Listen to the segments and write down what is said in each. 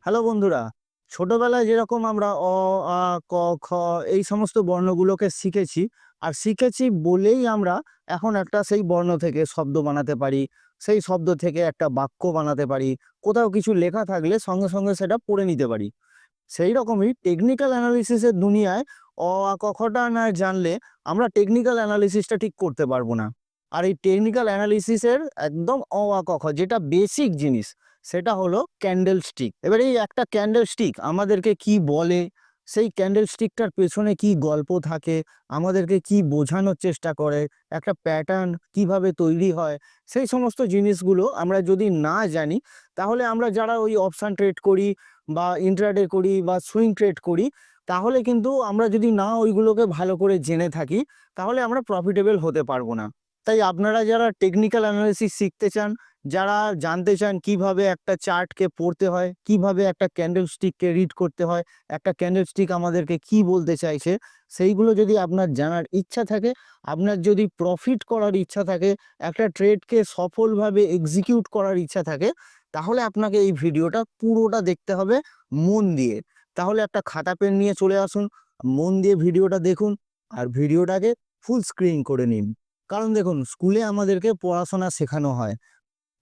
Hello বন্ধুরা, ছোটবেলায় যেরকম আমরা অ, আ, ক, খ এই সমস্ত বর্ণগুলোকে শিখেছি। আর শিখেছি বলেই আমরা এখন একটা সেই বর্ণ থেকে শব্দ বানাতে পারি। সেই শব্দ থেকে একটা বাক্য বানাতে পারি। কোথাও কিছু লেখা থাকলে সঙ্গে, সঙ্গে সেটা পড়ে নিতে পারি। সেই রকমই টেকনিক্যাল অ্যানালিসিস এর দুনিয়ায় আ, ক, খটা না জানলে আমরা টেকনিক্যাল অ্যানালিসিসটা ঠিক করতে পারবো না। আর এই টেকনিক্যাল অ্যানালিসিস এর একদম আ, ক, খ যেটা বেসিক জিনিস সেটা হলো ক্যান্ডেল স্টিক। এবার এই একটা ক্যান্ডেল স্টিক আমাদেরকে কি বলে, সেই ক্যান্ডেল স্টিকটার পেছনে কি গল্প থাকে, আমাদেরকে কি বোঝানোর চেষ্টা করে, একটা প্যাটার্ন কিভাবে তৈরি হয়, সেই সমস্ত জিনিসগুলো আমরা যদি না জানি তাহলে আমরা যারা ওই অপশন ট্রেড করি বা ইন্ট্রাডে করি বা সুইং ট্রেড করি, তাহলে কিন্তু আমরা যদি না ওইগুলোকে ভালো করে জেনে থাকি তাহলে আমরা প্রফিটেবল হতে পারবো না। তাই আপনারা যারা টেকনিক্যাল অ্যানালিসিস শিখতে চান, যারা জানতে চান কিভাবে একটা চার্টকে পড়তে হয়, কিভাবে একটা ক্যান্ডেল স্টিককে রিড করতে হয়, একটা ক্যান্ডেল স্টিক আমাদেরকে কি বলতে চাইছে, সেইগুলো যদি আপনার জানার ইচ্ছা থাকে, আপনার যদি প্রফিট করার ইচ্ছা থাকে, একটা ট্রেডকে সফলভাবে এক্সিকিউট করার ইচ্ছা থাকে, তাহলে আপনাকে এই ভিডিওটা পুরোটা দেখতে হবে মন দিয়ে। তাহলে একটা খাতা পেন নিয়ে চলে আসুন, মন দিয়ে ভিডিওটা দেখুন আর ভিডিওটাকে ফুল স্ক্রিন করে নিন। কারণ দেখুন, স্কুলে আমাদেরকে পড়াশোনা শেখানো হয়,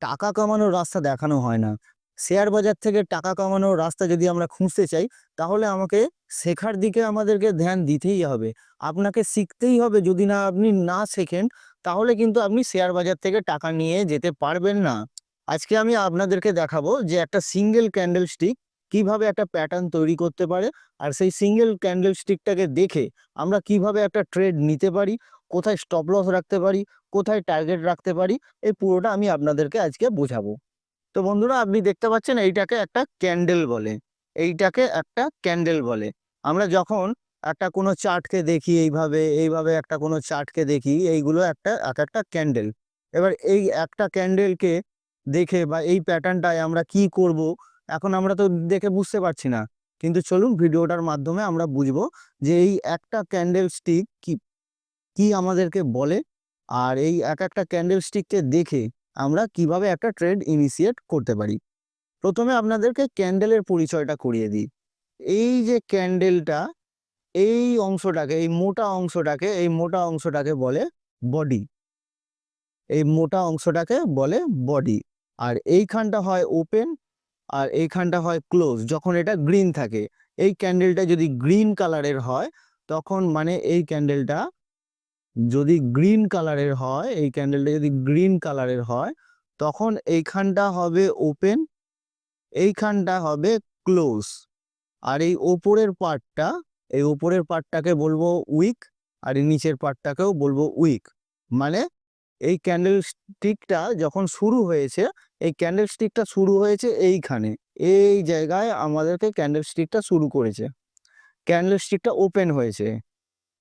টাকা কামানোর রাস্তা দেখানো হয় না। শেয়ার বাজার থেকে টাকা কামানোর রাস্তা যদি আমরা খুঁজতে চাই, তাহলে আমাকে শেখার দিকে আমাদেরকে ধ্যান দিতেই হবে। আপনাকে শিখতেই হবে। যদি না আপনি না শেখেন, তাহলে কিন্তু আপনি শেয়ার বাজার থেকে টাকা নিয়ে যেতে পারবেন না। আজকে আমি আপনাদেরকে দেখাবো যে একটা সিঙ্গেল ক্যান্ডেল স্টিক কিভাবে একটা প্যাটার্ন তৈরি করতে পারে। আর সেই সিঙ্গেল ক্যান্ডেল স্টিকটাকে দেখে আমরা কিভাবে একটা ট্রেড নিতে পারি, কোথায় স্টপ লস রাখতে পারি, কোথায় টার্গেট রাখতে পারি, এই পুরোটা আমি আপনাদেরকে আজকে বোঝাবো। তো বন্ধুরা, আপনি দেখতে পাচ্ছেন এইটাকে একটা ক্যান্ডেল বলে। এইটাকে একটা ক্যান্ডেল বলে। আমরা যখন একটা কোনো চার্টকে দেখি, এইভাবে এইভাবে একটা কোনো চার্টকে দেখি, এইগুলো একটা এক একটা ক্যান্ডেল। এবার এই একটা ক্যান্ডেলকে দেখে বা এই প্যাটার্নটায় আমরা কি করব, এখন আমরা তো দেখে বুঝতে পারছি না। কিন্তু চলুন ভিডিওটার মাধ্যমে আমরা বুঝবো যে এই একটা ক্যান্ডেল স্টিক কি কি আমাদেরকে বলে। আর এই এক একটা ক্যান্ডেল স্টিককে দেখে আমরা কিভাবে একটা ট্রেড ইনিশিয়েট করতে পারি। প্রথমে আপনাদেরকে ক্যান্ডেলের পরিচয়টা করিয়ে দিই। এই যে ক্যান্ডেলটা, এই অংশটাকে, এই মোটা অংশটাকে বলে বডি। এই মোটা অংশটাকে বলে বডি। আর এইখানটা হয় ওপেন, আর এইখানটা হয় ক্লোজ যখন এটা গ্রিন থাকে। এই ক্যান্ডেলটা যদি গ্রিন কালারের হয়, তখন মানে এই ক্যান্ডেলটা যদি গ্রিন কালারের হয়, এই ক্যান্ডেলটা যদি গ্রিন কালারের হয়, তখন এইখানটা হবে ওপেন, এইখানটা হবে ক্লোজ। আর এই ওপরের পার্টটা, এই ওপরের পার্টটাকে বলবো উইক, আর এই নিচের পার্টটাকেও বলবো উইক। মানে এই ক্যান্ডেল স্টিকটা যখন শুরু হয়েছে, এই ক্যান্ডেল স্টিকটা শুরু হয়েছে এইখানে, এই জায়গায় আমাদেরকে ক্যান্ডেল স্টিকটা শুরু করেছে। ক্যান্ডেল স্টিকটা ওপেন হয়েছে,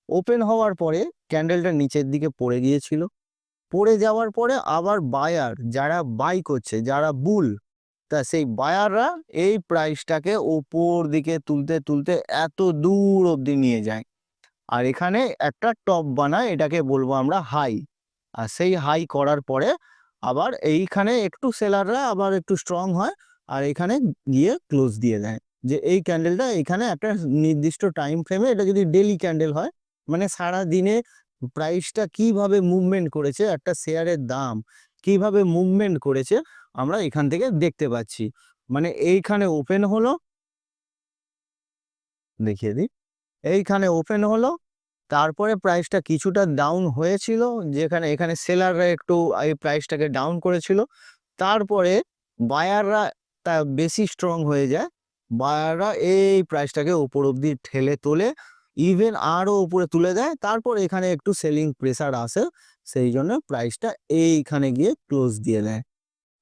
ওপেন হওয়ার পরে ক্যান্ডেলটা নিচের দিকে পড়ে গিয়েছিল। পড়ে যাওয়ার পরে আবার বায়ার যারা বাই করছে, যারা বুল, তা সেই বায়াররা এই প্রাইসটাকে ওপর দিকে তুলতে তুলতে এত দূর অবধি নিয়ে যায়। আর এখানে একটা টপ বানায়, এটাকে বলবো আমরা হাই। আর সেই হাই করার পরে আবার এইখানে একটু সেলাররা আবার একটু স্ট্রং হয়, আর এখানে গিয়ে ক্লোজ দিয়ে দেয়। যে এই ক্যান্ডেলটা এখানে একটা নির্দিষ্ট টাইম ফ্রেমে, এটা যদি ডেলি ক্যান্ডেল হয়, মানে সারা দিনে প্রাইসটা কিভাবে মুভমেন্ট করেছে, একটা শেয়ারের দাম কিভাবে মুভমেন্ট করেছে, আমরা এখান থেকে দেখতে পাচ্ছি। মানে এইখানে ওপেন হলো, দেখিয়ে দিই, এইখানে ওপেন হলো, তারপরে প্রাইসটা কিছুটা ডাউন হয়েছিল, যেখানে এখানে সেলাররা একটু এই প্রাইসটাকে ডাউন করেছিল। তারপরে বায়াররা তা বেশি স্ট্রং হয়ে যায়, বায়াররা এই প্রাইসটাকে উপর অব্দি ঠেলে তোলে, ইভেন আরো উপরে তুলে দেয়। তারপর এখানে একটু সেলিং প্রেসার আসে, সেই জন্য প্রাইসটা এইখানে গিয়ে ক্লোজ দিয়ে দেয়।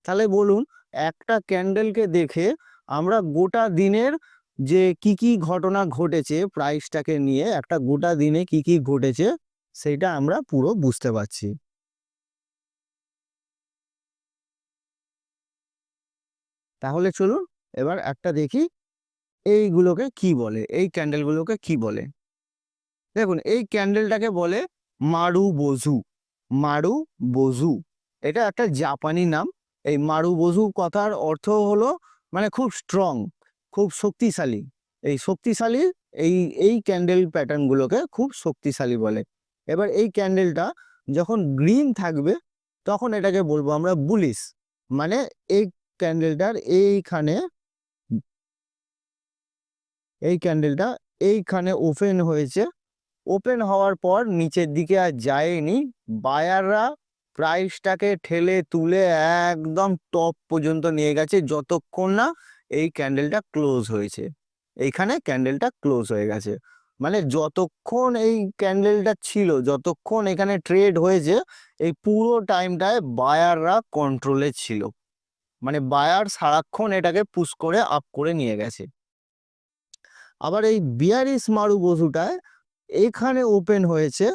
তাহলে বলুন, একটা ক্যান্ডেলকে দেখে আমরা গোটা দিনের যে কি কি ঘটনা ঘটেছে প্রাইসটাকে নিয়ে, একটা গোটা দিনে কি কি ঘটেছে সেটা আমরা পুরো বুঝতে পারছি। তাহলে চলুন এবার একটা দেখি এইগুলোকে কি বলে, এই ক্যান্ডেলগুলোকে কি বলে। দেখুন, এই ক্যান্ডেলটাকে বলে মারু বোজু। মারু বোজু, এটা একটা জাপানি নাম। এই মারু বোজু কথার অর্থ হলো মানে খুব স্ট্রং। খুব শক্তিশালী। এই শক্তিশালী এই এই ক্যান্ডেল প্যাটার্ন গুলোকে খুব শক্তিশালী বলে। এবার এই ক্যান্ডেলটা যখন গ্রিন থাকবে তখন এটাকে বলবো আমরা বুলিশ। মানে এই ক্যান্ডেলটার এই ক্যান্ডেলটা এইখানে ওপেন হয়েছে, ওপেন হওয়ার পর নিচের দিকে আর যায়নি, বায়াররা প্রাইসটাকে ঠেলে তুলে একদম টপ পর্যন্ত নিয়ে গেছে যতক্ষণ না এই ক্যান্ডেলটা ক্লোজ হয়েছে। এইখানে ক্যান্ডেলটা ক্লোজ হয়ে গেছে, মানে যতক্ষণ এই ক্যান্ডেলটা ছিল, যতক্ষণ এখানে ট্রেড হয়েছে, এই পুরো টাইমটায় বায়াররা কন্ট্রোলে ছিল। মানে বায়ার সারাক্ষণ এটাকে পুশ করে আপ করে নিয়ে গেছে। আবার এই বিয়ারিশ মারুবোজুটায় এখানে ওপেন হয়েছে,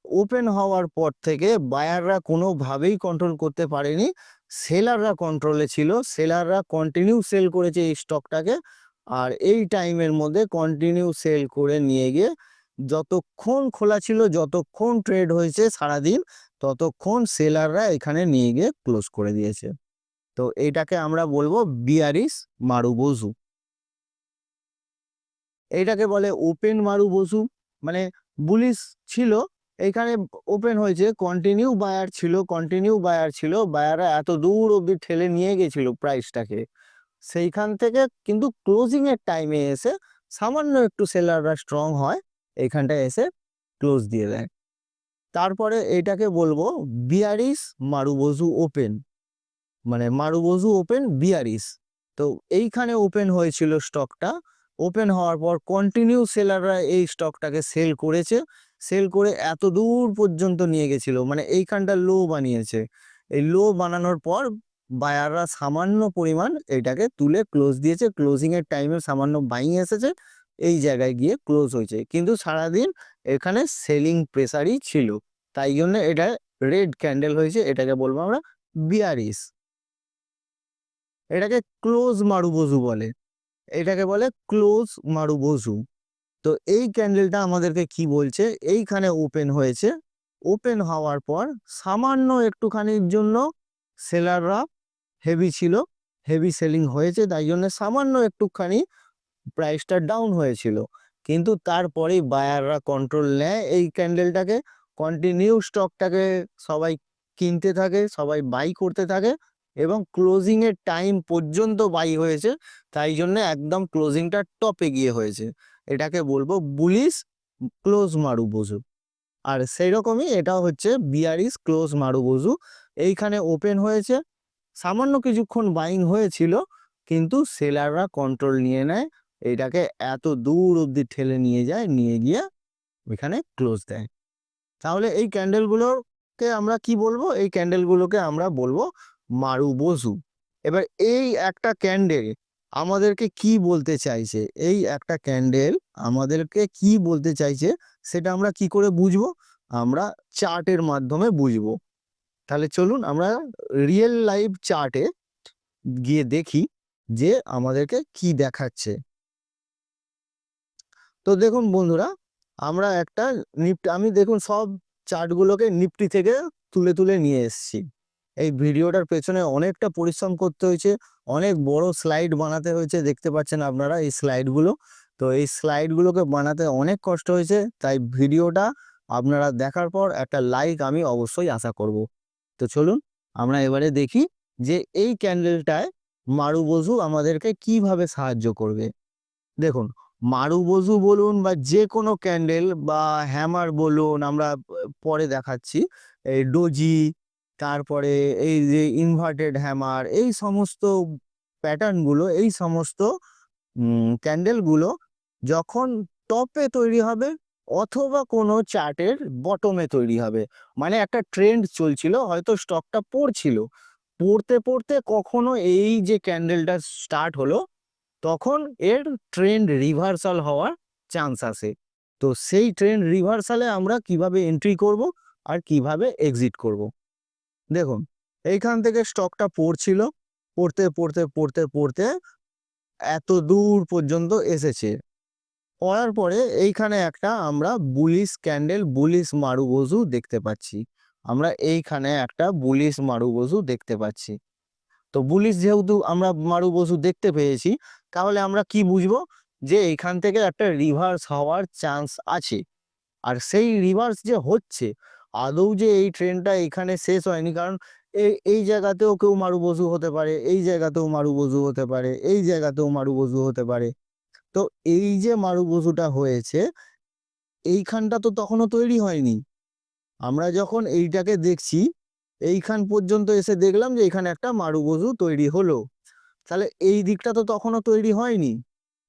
ওপেন হওয়ার পর থেকে বায়াররা কোনোভাবেই কন্ট্রোল করতে পারেনি, সেলাররা কন্ট্রোলে ছিল, সেলাররা কন্টিনিউ সেল করেছে এই স্টকটাকে। আর এই টাইমের মধ্যে কন্টিনিউ সেল করে নিয়ে গিয়ে যতক্ষণ খোলা ছিল, যতক্ষণ ট্রেড হয়েছে সারাদিন, ততক্ষণ সেলাররা এখানে নিয়ে গিয়ে ক্লোজ করে দিয়েছে। তো এইটাকে আমরা বলবো বিয়ারিশ মারুবোজু। এইটাকে বলে ওপেন মারুবোজু। মানে বুলিশ ছিল, এখানে ওপেন হয়েছে, কন্টিনিউ বায়ার ছিল, বায়াররা এত দূর অব্দি ঠেলে নিয়ে গেছিল প্রাইসটাকে। সেইখান থেকে কিন্তু ক্লোজিং এর টাইমে এসে সামান্য একটু সেলাররা স্ট্রং হয়, এইখানটায় এসে ক্লোজ দিয়ে দেয়। তারপরে এটাকে বলবো বিয়ারিশ মারুবোজু ওপেন, মানে মারুবোজু ওপেন বিয়ারিশ। তো এইখানে ওপেন হয়েছিল স্টকটা, ওপেন হওয়ার পর কন্টিনিউ সেলাররা এই স্টকটাকে সেল করেছে, সেল করে এত দূর পর্যন্ত নিয়ে গেছিল, মানে এইখানটা লো বানিয়েছে। এই লো বানানোর পর বায়াররা সামান্য পরিমাণ এটাকে তুলে ক্লোজ দিয়েছে, ক্লোজিং এর টাইমে সামান্য বাইং এসেছে, এই জায়গায় গিয়ে ক্লোজ হয়েছে। কিন্তু সারাদিন এখানে সেলিং প্রেসারই ছিল, তাই জন্য এটা রেড ক্যান্ডেল হয়েছে, এটাকে বলবো আমরা বিয়ারিশ। এটাকে ক্লোজ মারুবোজু বলে, এটাকে বলে ক্লোজ মারুবোজু। তো এই ক্যান্ডেলটা আমাদেরকে কি বলছে, এইখানে ওপেন হয়েছে, ওপেন হওয়ার পর সামান্য একটুখানির জন্য সেলাররা হেভি ছিল, হেভি সেলিং হয়েছে, তাই জন্য সামান্য একটুখানি প্রাইসটা ডাউন হয়েছিল। কিন্তু তারপরেই বায়াররা কন্ট্রোল নেয় এই ক্যান্ডেলটাকে, কন্টিনিউ স্টকটাকে সবাই কিনতে থাকে, সবাই বাই করতে থাকে, এবং ক্লোজিং এর টাইম পর্যন্ত বাই হয়েছে, তাই জন্য একদম ক্লোজিংটা টপে গিয়ে হয়েছে। এটাকে বলবো বুলিশ ক্লোজ মারুবোজু। আর সেই রকমই এটা হচ্ছে বিয়ারিশ ক্লোজ মারুবোজু। এইখানে ওপেন হয়েছে, সামান্য কিছুক্ষণ বাইং হয়েছিল, কিন্তু সেলাররা কন্ট্রোল নিয়ে নেয়, এইটাকে এত দূর অব্দি ঠেলে নিয়ে যায়, নিয়ে গিয়ে ওইখানে ক্লোজ দেয়। তাহলে এই ক্যান্ডেলগুলোকে আমরা কি বলবো, এই ক্যান্ডেলগুলোকে আমরা বলবো মারুবোজু। এবার এই একটা ক্যান্ডেল আমাদেরকে কি বলতে চাইছে, এই একটা ক্যান্ডেল আমাদেরকে কি বলতে চাইছে সেটা আমরা কি করে বুঝবো, আমরা চার্টের মাধ্যমে বুঝবো। তাহলে চলুন আমরা রিয়েল লাইভ চার্টে গিয়ে দেখি যে আমাদেরকে কি দেখাচ্ছে। তো দেখুন বন্ধুরা, আমরা একটা নিফটি, আমি দেখুন সব চার্টগুলোকে নিফটি থেকে তুলে তুলে নিয়ে এসেছি। এই ভিডিওটার পেছনে অনেকটা পরিশ্রম করতে হয়েছে, অনেক বড় স্লাইড বানাতে হয়েছে, দেখতে পাচ্ছেন আপনারা এই স্লাইডগুলো। তো এই স্লাইডগুলোকে বানাতে অনেক কষ্ট হয়েছে, তাই ভিডিওটা আপনারা দেখার পর একটা লাইক আমি অবশ্যই আশা করব। তো চলুন আমরা এবারে দেখি যে এই ক্যান্ডেলটায় মারুবোজু আমাদেরকে কিভাবে সাহায্য করবে। দেখুন, মারুবোজু বলুন বা যে কোনো ক্যান্ডেল বা হ্যামার বলুন, আমরা পরে দেখাচ্ছি, এই ডোজি, তারপরে এই যে ইনভার্টেড হ্যামার, এই সমস্ত প্যাটার্নগুলো, এই সমস্ত ক্যান্ডেলগুলো যখন টপে তৈরি হবে অথবা কোনো চার্টের বটমে তৈরি হবে, মানে একটা ট্রেন্ড চলছিল, হয়তো স্টকটা পড়ছিল, পড়তে পড়তে কখনো এই যে ক্যান্ডেলটা স্টার্ট হলো, তখন এর ট্রেন্ড রিভার্সাল হওয়ার চান্স আছে। তো সেই ট্রেন্ড রিভার্সালে আমরা কিভাবে এন্ট্রি করব আর কিভাবে এক্সিট করব। দেখুন, এইখান থেকে স্টকটা পড়ছিল, পড়তে পড়তে পড়তে পড়তে এত দূর পর্যন্ত এসেছে, পড়ার পরে এইখানে একটা আমরা বুলিশ ক্যান্ডেল, বুলিশ মারুবোজু দেখতে পাচ্ছি, আমরা এইখানে একটা বুলিশ মারুবোজু দেখতে পাচ্ছি। তো বুলিশ যেহেতু আমরা মারুবজু দেখতে পেয়েছি, তাহলে আমরা কি বুঝবো যে এইখান থেকে একটা রিভার্স হওয়ার চান্স আছে। আর সেই রিভার্স যে হচ্ছে, আদৌ যে এই ট্রেনটা এখানে শেষ হয়নি, কারণ এই জায়গাতেও কেউ মারুবজু হতে পারে, এই জায়গাতেও মারুবজু হতে পারে, এই জায়গাতেও মারুবজু হতে পারে। তো এই যে মারুবজুটা হয়েছে, এইখানটা তো তখনও তৈরি হয়নি। আমরা যখন এইটাকে দেখছি, এইখান পর্যন্ত এসে দেখলাম যে এখানে একটা মারুবজু তৈরি হলো। তাহলে এই দিকটা তো তখনও তৈরি হয়নি।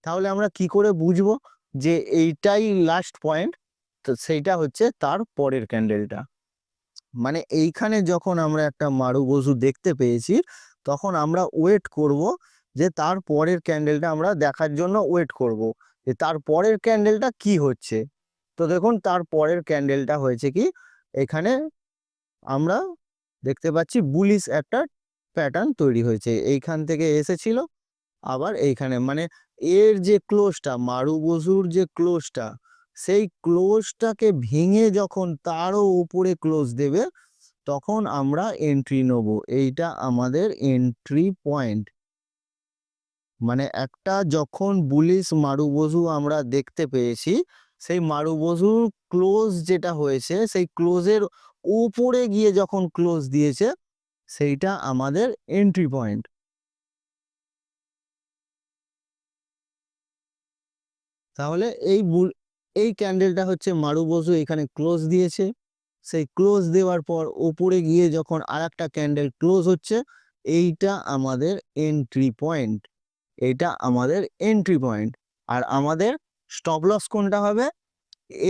তাহলে আমরা কি করে বুঝবো যে এইটাই লাস্ট পয়েন্ট? তো সেইটা হচ্ছে তার পরের ক্যান্ডেলটা। মানে এইখানে যখন আমরা একটা মারুবজু দেখতে পেয়েছি, তখন আমরা ওয়েট করব যে তার পরের ক্যান্ডেলটা আমরা দেখার জন্য ওয়েট করব যে তার পরের ক্যান্ডেলটা কি হচ্ছে। তো দেখুন তার পরের ক্যান্ডেলটা হয়েছে কি, এখানে আমরা দেখতে পাচ্ছি বুলিশ একটা প্যাটার্ন তৈরি হয়েছে, এইখান থেকে এসেছিল আবার এইখানে, মানে এর যে ক্লোজটা, মারুবজুর যে ক্লোজটা, সেই ক্লোজটাকে ভেঙে যখন তারও উপরে ক্লোজ দেবে, তখন আমরা এন্ট্রি নেব। এইটা আমাদের এন্ট্রি পয়েন্ট। মানে একটা যখন বুলিশ মারুবজু আমরা দেখতে পেয়েছি, সেই মারুবজুর ক্লোজ যেটা হয়েছে, সেই ক্লোজের উপরে গিয়ে যখন ক্লোজ দিয়েছে, সেইটা আমাদের এন্ট্রি পয়েন্ট। তাহলে এই ক্যান্ডেলটা হচ্ছে মারুবজু এখানে ক্লোজ দিয়েছে, সেই ক্লোজ দেওয়ার পর উপরে গিয়ে যখন আরেকটা ক্যান্ডেল ক্লোজ হচ্ছে, এইটা আমাদের এন্ট্রি পয়েন্ট। এটা আমাদের এন্ট্রি পয়েন্ট। আর আমাদের স্টপ লস কোনটা হবে?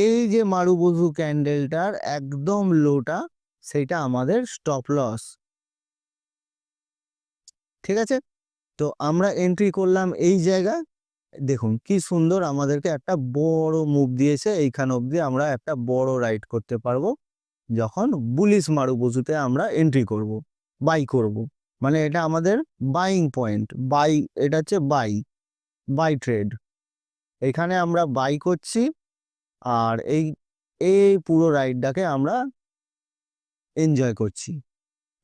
এই যে মারুবজু ক্যান্ডেলটার একদম লোটা, সেইটা আমাদের স্টপ লস। ঠিক আছে, তো আমরা এন্ট্রি করলাম এই জায়গায়। দেখুন কি সুন্দর আমাদেরকে একটা বড় মুভ দিয়েছে, এইখান অবধি আমরা একটা বড় রাইড করতে পারবো যখন বুলিশ মারুবজুতে আমরা এন্ট্রি করব, বাই করব। মানে এটা আমাদের বাইং পয়েন্ট, এটা হচ্ছে বাই ট্রেড। এখানে আমরা বাই করছি, আর এই এই পুরো রাইডটাকে আমরা এনজয় করছি।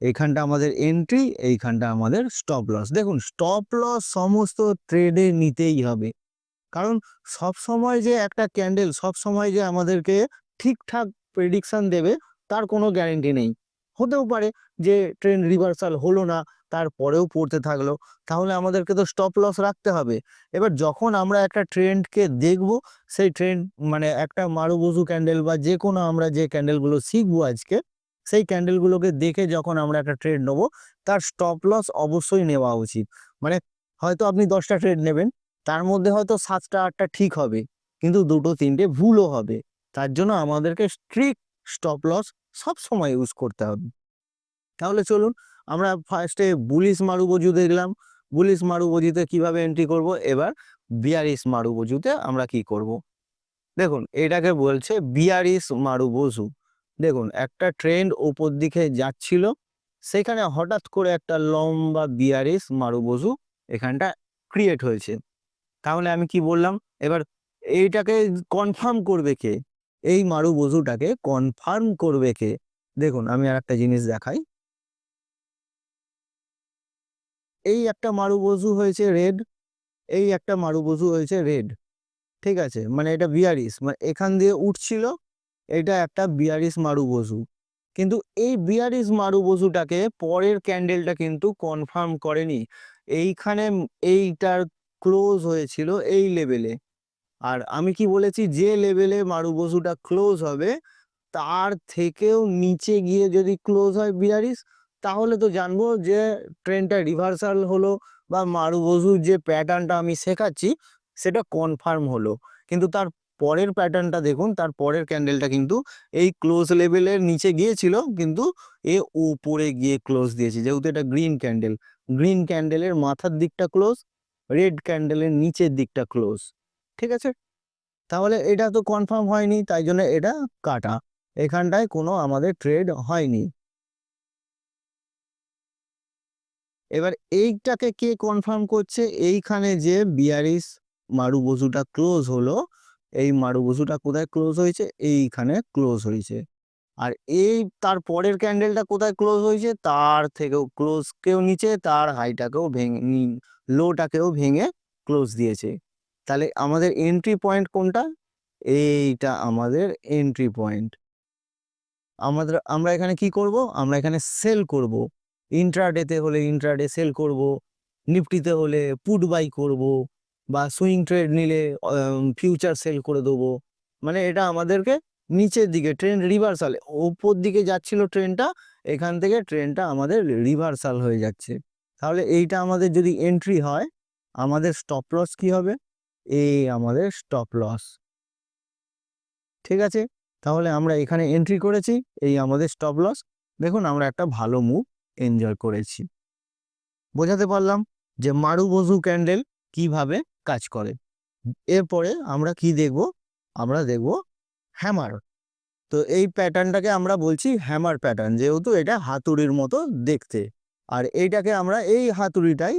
এইখানটা আমাদের এন্ট্রি, এইখানটা আমাদের স্টপ লস। দেখুন স্টপ লস সমস্ত ট্রেডে নিতেই হবে, কারণ সব সময় যে একটা ক্যান্ডেল সব সময় যে আমাদেরকে ঠিকঠাক প্রেডিকশন দেবে, তার কোনো গ্যারেন্টি নেই। হতেও পারে যে ট্রেন্ড রিভার্সাল হলো না, তারপরেও পড়তে থাকলো, তাহলে আমাদেরকে তো স্টপ লস রাখতে হবে। এবার যখন আমরা একটা ট্রেন্ডকে দেখব, সেই ট্রেন্ড মানে একটা মারুবজু ক্যান্ডেল বা যে কোনো আমরা যে ক্যান্ডেলগুলো শিখবো আজকে, সেই ক্যান্ডেলগুলোকে দেখে যখন আমরা একটা ট্রেড নেবো, তার স্টপ লস অবশ্যই নেওয়া উচিত। মানে হয়তো আপনি 10টা ট্রেড নেবেন, তার মধ্যে হয়তো 7টা 8টা ঠিক হবে, কিন্তু 2টো 3টে ভুলও হবে। তার জন্য আমাদেরকে স্ট্রিক্ট স্টপ লস সব সময় ইউজ করতে হবে। তাহলে চলুন আমরা ফার্স্টে বুলিশ মারুবজু দেখলাম, বুলিশ মারুবজুতে কিভাবে এন্ট্রি করব। এবার বিয়ারিশ মারুবজুতে আমরা কি করব। দেখুন এটাকে বলছে বিয়ারিশ মারুবজু। দেখুন একটা ট্রেন্ড ওপর দিকে যাচ্ছিল, সেখানে হঠাৎ করে একটা লম্বা বিয়ারিশ মারুবজু এখানটা ক্রিয়েট হয়েছে। তাহলে আমি কি বললাম, এবার এইটাকে কনফার্ম করবে কে? এই মারুবজুটাকে কনফার্ম করবে কে? দেখুন আমি আর একটা জিনিস দেখাই। এই একটা মারুবজু হয়েছে রেড, এই একটা মারুবজু হয়েছে রেড। ঠিক আছে, মানে এটা বিয়ারিশ, মানে এখান দিয়ে উঠছিল, এটা একটা বিয়ারিশ মারুবজু। কিন্তু এই বিয়ারিশ মারুবজুটাকে পরের ক্যান্ডেলটা কিন্তু কনফার্ম করেনি। এইখানে এইটার ক্লোজ হয়েছিল এই লেভেলে। আর আমি কি বলেছি, যে লেভেলে মারুবজুটা ক্লোজ হবে, তার থেকেও নিচে গিয়ে যদি ক্লোজ হয় বিয়ারিশ, তাহলে তো জানবো যে ট্রেনটা রিভার্সাল হলো, বা মারুবজুর যে প্যাটার্নটা আমি শেখাচ্ছি সেটা কনফার্ম হলো। কিন্তু তার পরের প্যাটার্নটা দেখুন, তার পরের ক্যান্ডেলটা কিন্তু এই ক্লোজ লেভেলের নিচে গিয়েছিল, কিন্তু এ উপরে গিয়ে ক্লোজ দিয়েছে। যেহেতু এটা গ্রিন ক্যান্ডেল, গ্রিন ক্যান্ডেলের মাথার দিকটা ক্লোজ, রেড ক্যান্ডেলের নিচের দিকটা ক্লোজ। ঠিক আছে, তাহলে এটা তো কনফার্ম হয়নি, তাই জন্য এটা কাটা, এখানটায় কোনো আমাদের ট্রেড হয়নি। এবার এইটাকে কে কনফার্ম করছে? এইখানে যে বিয়ারিশ মারুবজুটা ক্লোজ হলো, এই মারুবজুটা কোথায় ক্লোজ হয়েছে? এইখানে ক্লোজ হয়েছে। আর এই তার পরের ক্যান্ডেলটা কোথায় ক্লোজ হয়েছে, তার থেকেও ক্লোজ, কেউ নিচে, তার হাইটাকেও ভেঙে, লোটাকেও ভেঙে ক্লোজ দিয়েছে। তাহলে আমাদের এন্ট্রি পয়েন্ট কোনটা? এইটা আমাদের এন্ট্রি পয়েন্ট। আমরা এখানে কি করব? আমরা এখানে সেল করব। ইন্ট্রাডেতে হলে ইন্ট্রাডে সেল করব, নিফটিতে হলে পুট বাই করব, বা সুইং ট্রেড নিলে ফিউচার সেল করে দেবো। মানে এটা আমাদেরকে নিচের দিকে ট্রেন রিভার্সাল, ওপর দিকে যাচ্ছিল ট্রেনটা, এখান থেকে ট্রেনটা আমাদের রিভার্সাল হয়ে যাচ্ছে। তাহলে এইটা আমাদের যদি এন্ট্রি হয়, আমাদের স্টপ লস কি হবে? এই আমাদের স্টপ লস। ঠিক আছে, তাহলে আমরা এখানে এন্ট্রি করেছি, এই আমাদের স্টপ লস। দেখুন আমরা একটা ভালো মুভ এনজয় করেছি। বোঝাতে পারলাম যে মারুবোজু ক্যান্ডেল কিভাবে কাজ করে। এরপরে আমরা কি দেখব? আমরা দেখব হ্যামার। তো এই প্যাটার্নটাকে আমরা বলছি হ্যামার প্যাটার্ন, যেহেতু এটা হাতুড়ির মতো দেখতে। আর এইটাকে আমরা, এই হাতুড়িটাই,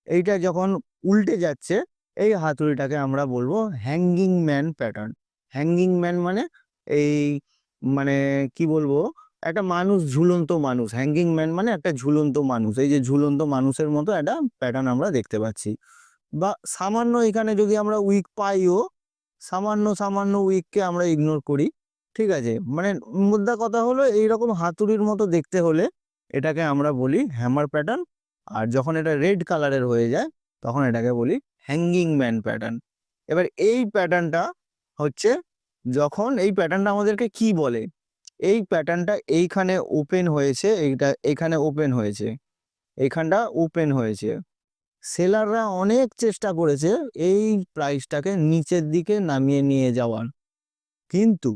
এইটা যখন উল্টে যাচ্ছে, এই হাতুড়িটাকে আমরা বলবো hanging man pattern. Hanging man মানে এই, মানে কি বলবো, একটা মানুষ, ঝুলন্ত মানুষ। হ্যাঙ্গিং ম্যান মানে একটা ঝুলন্ত মানুষ। এই যে ঝুলন্ত মানুষের মতো একটা প্যাটার্ন আমরা দেখতে পাচ্ছি। বা সামান্য এখানে যদি আমরা উইক পাইও, সামান্য সামান্য উইককে আমরা ইগনোর করি। ঠিক আছে, মানে মুদ্রা কথা হলো এইরকম হাতুড়ির মতো দেখতে হলে এটাকে আমরা বলি হ্যামার প্যাটার্ন। আর যখন এটা রেড কালারের হয়ে যায় তখন এটাকে বলি হ্যাঙ্গিং ম্যান প্যাটার্ন। এবার এই প্যাটার্নটা হচ্ছে, যখন এই প্যাটার্নটা আমাদেরকে কি বলে, এই প্যাটার্নটা এইখানে ওপেন হয়েছে, এইটা এখানে ওপেন হয়েছে, এইখানটা ওপেন হয়েছে। সেলাররা অনেক চেষ্টা করেছে এই প্রাইসটাকে নিচের দিকে নামিয়ে নিয়ে যাওয়ার, কিন্তু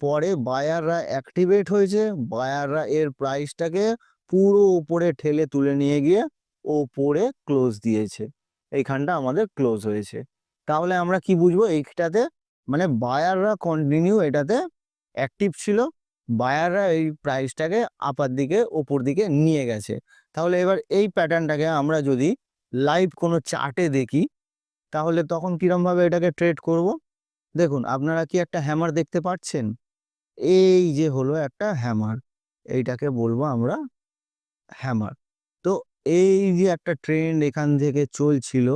পরে বায়াররা অ্যাক্টিভেট হয়েছে, বায়াররা এর প্রাইসটাকে পুরো উপরে ঠেলে তুলে নিয়ে গিয়ে ওপরে ক্লোজ দিয়েছে। এইখানটা আমাদের ক্লোজ হয়েছে। তাহলে আমরা কি বুঝবো এইটাতে? মানে বায়াররা কন্টিনিউ এটাতে অ্যাক্টিভ ছিল, বায়াররা এই প্রাইসটাকে আপার দিকে, ওপর দিকে নিয়ে গেছে। তাহলে এবার এই প্যাটার্নটাকে আমরা যদি লাইভ কোনো চার্টে দেখি, তাহলে তখন কিরমভাবে এটাকে ট্রেড করব? দেখুন আপনারা কি একটা হ্যামার দেখতে পাচ্ছেন? এই যে হলো একটা হ্যামার, এইটাকে বলবো আমরা হ্যামার। তো এই যে একটা ট্রেন্ড এখান থেকে চলছিল,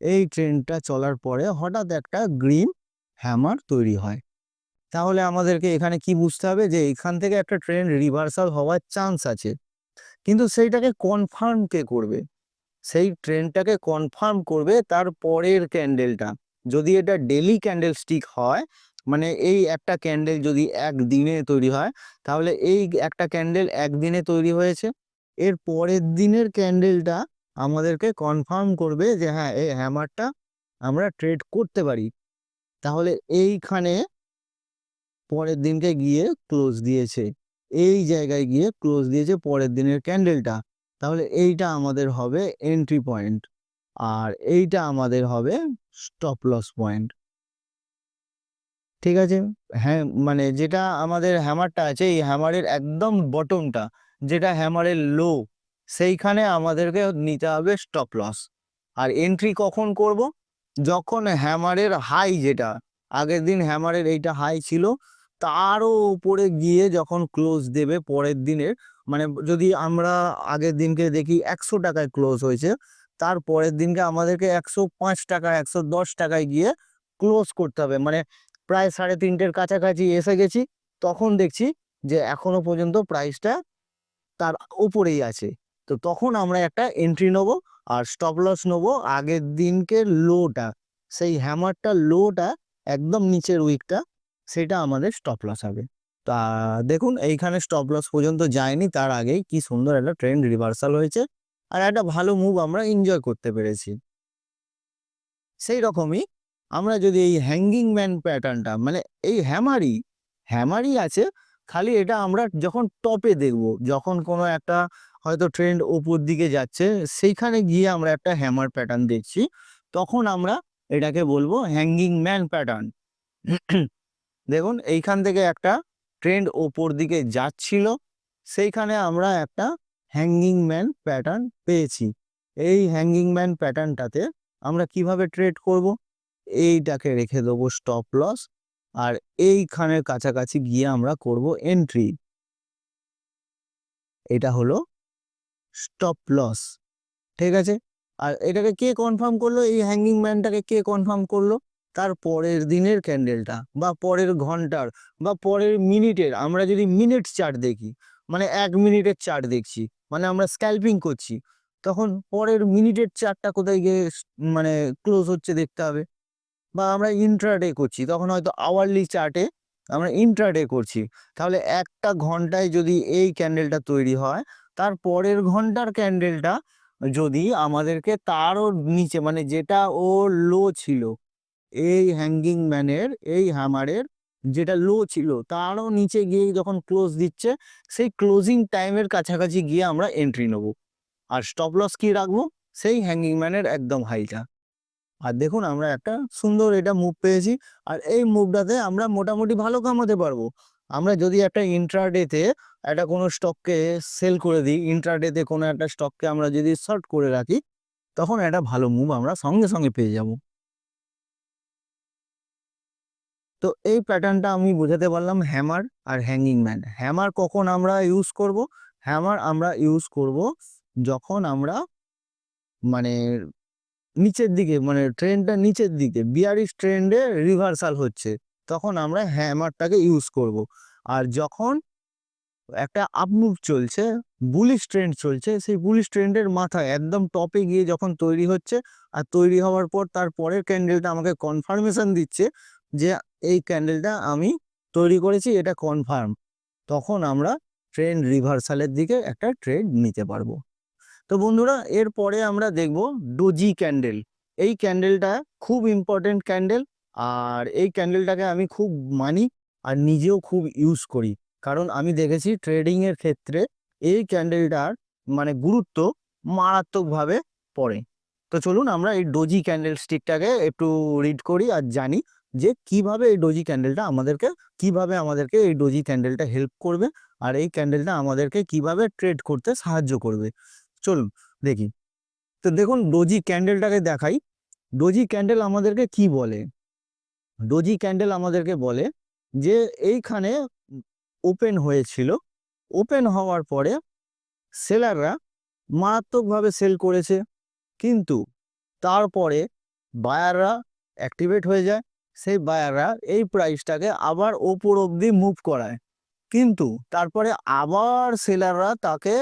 এই ট্রেন্ডটা চলার পরে হঠাৎ একটা গ্রিন হ্যামার তৈরি হয়। তাহলে আমাদেরকে এখানে কি বুঝতে হবে? যে এখান থেকে একটা ট্রেন্ড রিভার্সাল হওয়ার চান্স আছে, কিন্তু সেইটাকে কনফার্ম কে করবে? সেই ট্রেন্ডটাকে কনফার্ম করবে তার পরের ক্যান্ডেলটা। যদি এটা ডেলি ক্যান্ডেল স্টিক হয়, মানে এই একটা ক্যান্ডেল যদি একদিনে তৈরি হয়, তাহলে এই একটা ক্যান্ডেল একদিনে তৈরি হয়েছে, এর পরের দিনের ক্যান্ডেলটা আমাদেরকে কনফার্ম করবে যে হ্যাঁ, এই হ্যামারটা আমরা ট্রেড করতে পারি। তাহলে এইখানে পরের দিনকে গিয়ে ক্লোজ দিয়েছে, এই জায়গায় গিয়ে ক্লোজ দিয়েছে পরের দিনের ক্যান্ডেলটা। তাহলে এইটা আমাদের হবে এন্ট্রি পয়েন্ট, আর এইটা আমাদের হবে স্টপ লস পয়েন্ট। ঠিক আছে, হ্যাঁ, মানে যেটা আমাদের হ্যামারটা আছে, এই হ্যামারের একদম বটমটা, যেটা হ্যামারের লো, সেইখানে আমাদেরকে নিতে হবে স্টপ লস। আর এন্ট্রি কখন করব? যখন হ্যামারের হাই, যেটা আগের দিন হ্যামারের এইটা হাই ছিল, তারও উপরে গিয়ে যখন ক্লোজ দেবে পরের দিনের, মানে যদি আমরা আগের দিনকে দেখি 100 টাকায় ক্লোজ হয়েছে, তার পরের দিনকে আমাদেরকে 105 টাকা, 110 টাকায় গিয়ে ক্লোজ করতে হবে। মানে প্রায় 3:30-এর কাছাকাছি এসে গেছি, তখন দেখছি যে এখনো পর্যন্ত প্রাইসটা তার উপরেই আছে। তো তখন আমরা একটা এন্ট্রি নেবো, আর স্টপ লস নেবো আগের দিনকে লোটা, সেই হ্যামারটা লোটা একদম নিচের উইকটা, সেটা আমাদের স্টপ লস হবে। তা দেখুন এইখানে স্টপ লস পর্যন্ত যায়নি, তার আগেই কি সুন্দর একটা ট্রেন্ড রিভার্সাল হয়েছে, আর একটা ভালো মুভ আমরা এনজয় করতে পেরেছি। সেই রকমই আমরা যদি এই হ্যাঙ্গিং ম্যান প্যাটার্নটা, মানে এই হ্যামারই হ্যামারই আছে, খালি এটা আমরা যখন টপে দেখব, যখন কোনো একটা হয়তো ট্রেন্ড ওপর দিকে যাচ্ছে, সেইখানে গিয়ে আমরা একটা হ্যামার প্যাটার্ন দেখছি, তখন আমরা এটাকে বলবো হ্যাঙ্গিং ম্যান প্যাটার্ন। দেখুন এইখান থেকে একটা ট্রেন্ড ওপর দিকে যাচ্ছিল, সেইখানে আমরা একটা হ্যাঙ্গিং ম্যান প্যাটার্ন পেয়েছি। এই হ্যাঙ্গিং ম্যান প্যাটার্নটাতে আমরা কিভাবে ট্রেড করব? এইটাকে রেখে দেবো স্টপ লস, আর এইখানের কাছাকাছি গিয়ে আমরা করব এন্ট্রি। এটা হলো স্টপ লস, ঠিক আছে। আর এটাকে কে কনফার্ম করলো, এই হ্যাঙ্গিং ম্যানটাকে কে কনফার্ম করলো? তার পরের দিনের ক্যান্ডেলটা বা পরের ঘন্টার বা পরের মিনিটের, আমরা যদি মিনিট চার্ট দেখি, মানে 1 মিনিটের চার্ট দেখছি, মানে আমরা স্ক্যাল্পিং করছি, তখন পরের মিনিটের চার্টটা কোথায় গিয়ে মানে ক্লোজ হচ্ছে দেখতে হবে। বা আমরা ইন্ট্রাডে করছি, তখন হয়তো আওয়ারলি চার্টে আমরা ইন্ট্রাডে করছি, তাহলে একটা ঘন্টায় যদি এই ক্যান্ডেলটা তৈরি হয়, তার পরের ঘন্টার ক্যান্ডেলটা যদি আমাদেরকে তারও নিচে, মানে যেটা ওর লো ছিল, এই হ্যাঙ্গিং ম্যানের এই হ্যামারের যেটা লো ছিল তারও নিচে গিয়ে যখন ক্লোজ দিচ্ছে, সেই ক্লোজিং টাইমের কাছাকাছি গিয়ে আমরা এন্ট্রি নেব। আর স্টপ লস কি রাখবো? সেই হ্যাঙ্গিং ম্যানের একদম হাইটা। আর দেখুন আমরা একটা সুন্দর এটা মুভ পেয়েছি। আর এই মুভটাতে আমরা মোটামুটি ভালো কামাতে পারবো। আমরা যদি একটা ইন্ট্রাডেতে একটা কোনো স্টককে সেল করে দিই, ইন্ট্রাডেতে কোনো একটা স্টককে আমরা যদি শর্ট করে রাখি, তখন একটা ভালো মুভ আমরা সঙ্গে সঙ্গে পেয়ে যাব। তো এই প্যাটার্নটা আমি বোঝাতে পারলাম হ্যামার আর হ্যাঙ্গিং ম্যান। হ্যামার কখন আমরা ইউজ করব? হ্যামার আমরা ইউজ করব যখন আমরা মানে নিচের দিকে, মানে ট্রেন্ডটা নিচের দিকে বিয়ারিশ ট্রেন্ডে রিভার্সাল হচ্ছে, তখন আমরা হ্যামারটাকে ইউজ করব। আর যখন একটা আপমুভ চলছে, বুলিশ ট্রেন্ড চলছে, সেই বুলিশ ট্রেন্ডের মাথায় একদম টপে গিয়ে যখন তৈরি হচ্ছে, আর তৈরি হওয়ার পর তার পরের ক্যান্ডেলটা আমাকে কনফার্মেশন দিচ্ছে যে এই ক্যান্ডেলটা আমি তৈরি করেছি, এটা কনফার্ম, তখন আমরা ট্রেন্ড রিভার্সালের দিকে একটা ট্রেড নিতে পারবো। তো বন্ধুরা, এরপরে আমরা দেখব ডোজি ক্যান্ডেল। এই ক্যান্ডেলটা খুব ইম্পর্টেন্ট ক্যান্ডেল, আর এই ক্যান্ডেলটাকে আমি খুব মানি আর নিজেও খুব ইউজ করি, কারণ আমি দেখেছি ট্রেডিং এর ক্ষেত্রে এই ক্যান্ডেলটার মানে গুরুত্ব মারাত্মকভাবে পড়ে। তো চলুন আমরা এই ডোজি ক্যান্ডেল স্টিকটাকে একটু রিড করি আর জানি যে কিভাবে এই ডোজি ক্যান্ডেলটা আমাদেরকে এই ডোজি ক্যান্ডেলটা হেল্প করবে, আর এই ক্যান্ডেলটা আমাদেরকে কিভাবে ট্রেড করতে সাহায্য করবে। চলুন দেখি। তো দেখুন ডোজি ক্যান্ডেলটাকে দেখাই। ডোজি ক্যান্ডেল আমাদেরকে কি বলে? ডোজি ক্যান্ডেল আমাদেরকে বলে যে এইখানে ওপেন হয়েছিল, ওপেন হওয়ার পরে সেলাররা মারাত্মকভাবে সেল করেছে, কিন্তু তারপরে বায়াররা অ্যাক্টিভেট হয়ে যায়, সেই বায়াররা এই প্রাইসটাকে আবার ওপর অবধি মুভ করায়, কিন্তু তারপরে আবার সেলাররা তাকে